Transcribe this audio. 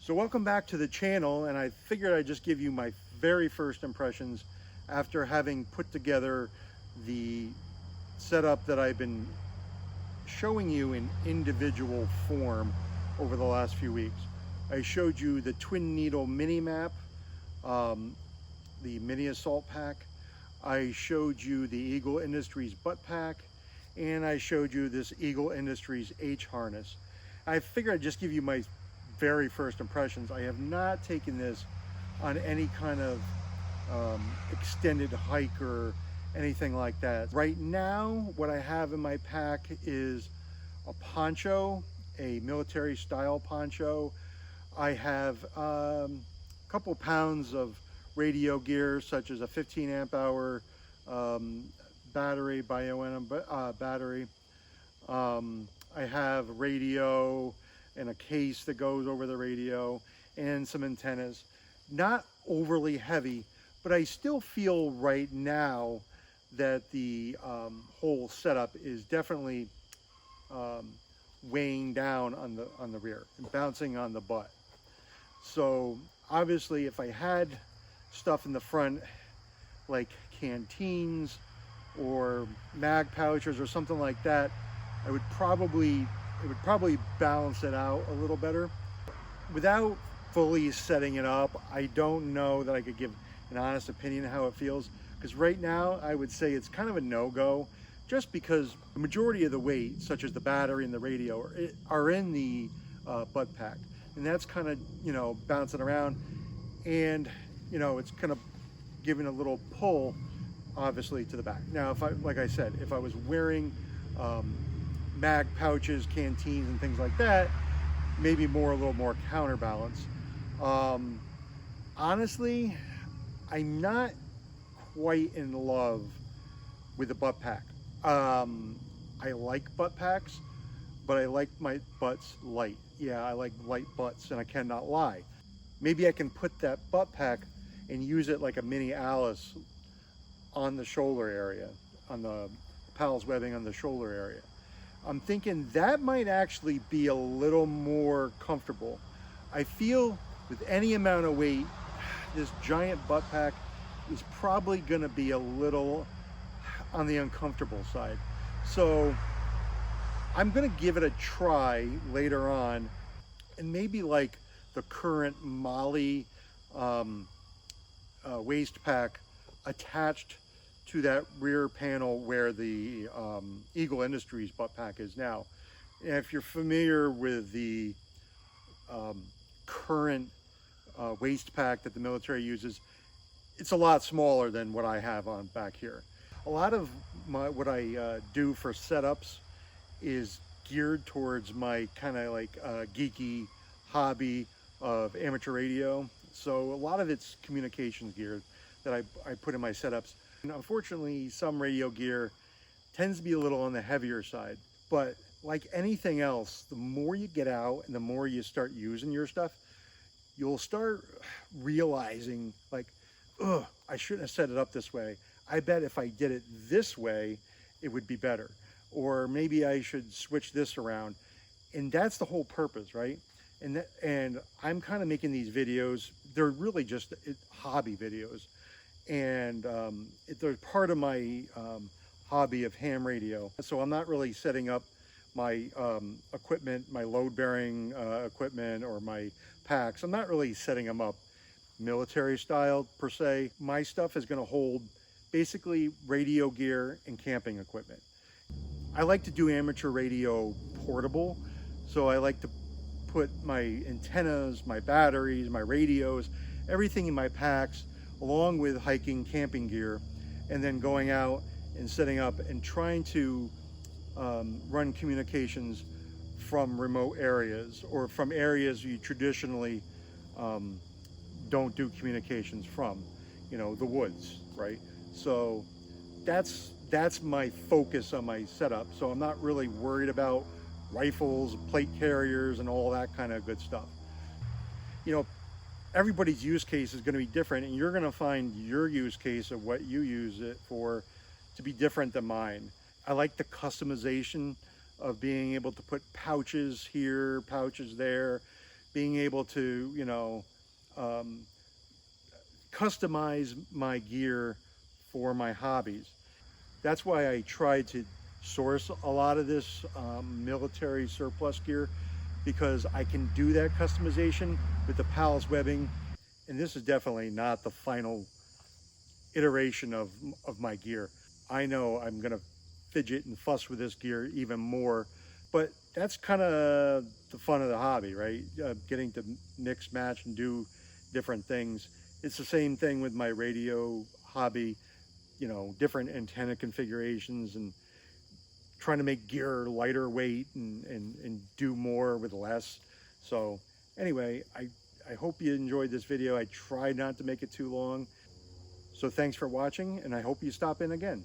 So welcome back to the channel, and I figured I'd just give you my very first impressions after having put together the setup that I've been showing you in individual form over the last few weeks. I showed you the twin needle mini map, the mini assault pack. I showed you the Eagle Industries Buttpack, and I showed you this Eagle Industries H harness. I figured I'd just give you my very first impressions. I have not taken this on any kind of extended hike or anything like that. Right now, what I have in my pack is a poncho, a military style poncho. I have a couple pounds of radio gear, such as a 15 amp hour battery, battery. I have radio and a case that goes over the radio and some antennas. Not overly heavy, but I still feel right now that the whole setup is definitely weighing down on the rear and bouncing on the butt. So obviously, if I had stuff in the front like canteens or mag pouches or something like that, it would probably balance it out a little better. Without fully setting it up, I don't know that I could give an honest opinion how it feels, because right now I would say it's kind of a no-go, just because the majority of the weight, such as the battery and the radio, are in the Buttpack, and that's kind of, you know, bouncing around, and you know, it's kind of giving a little pull obviously to the back. Now, if like I said, if I was wearing mag pouches, canteens, and things like that, maybe a little more counterbalance. Honestly, I'm not quite in love with the Buttpack. I like butt packs, but I like my butts light. Yeah, I like light butts, and I cannot lie. Maybe I can put that Buttpack and use it like a mini Alice on the shoulder area, on the Powell's webbing on the shoulder area. I'm thinking that might actually be a little more comfortable. I feel with any amount of weight, this giant Buttpack is probably gonna be a little on the uncomfortable side. So I'm gonna give it a try later on, and maybe like the current Molly waist pack attached to that rear panel where the Eagle Industries Buttpack is now. And if you're familiar with the current waist pack that the military uses, it's a lot smaller than what I have on back here. A lot of what I do for setups is geared towards my kind of like geeky hobby of amateur radio. So a lot of it's communications gear that I put in my setups. And unfortunately, some radio gear tends to be a little on the heavier side. But like anything else, the more you get out and the more you start using your stuff, you'll start realizing like, ugh, I shouldn't have set it up this way. I bet if I did it this way, it would be better. Or maybe I should switch this around. And that's the whole purpose, right? And I'm kind of making these videos. They're really just hobby videos. And they're part of my hobby of ham radio. So I'm not really setting up my equipment, my load-bearing equipment, or my packs. I'm not really setting them up military style per se. My stuff is going to hold basically radio gear and camping equipment. I like to do amateur radio portable, so I like to put my antennas, my batteries, my radios, everything in my packs, along with hiking, camping gear, and then going out and setting up and trying to run communications from remote areas, or from areas you traditionally don't do communications from, you know, the woods, right? So that's my focus on my setup. So I'm not really worried about rifles, plate carriers, and all that kind of good stuff. You know, everybody's use case is going to be different, and you're going to find your use case of what you use it for to be different than mine. I like the customization of being able to put pouches here, pouches there, being able to, you know, customize my gear for my hobbies. That's why I tried to source a lot of this military surplus gear, because I can do that customization with the PALS webbing. And this is definitely not the final iteration of my gear. I know I'm gonna fidget and fuss with this gear even more, but that's kind of the fun of the hobby, right? Getting to mix, match, and do different things. It's the same thing with my radio hobby, you know, different antenna configurations and trying to make gear lighter weight and do more with less. So anyway, I hope you enjoyed this video. I tried not to make it too long. So thanks for watching, and I hope you stop in again.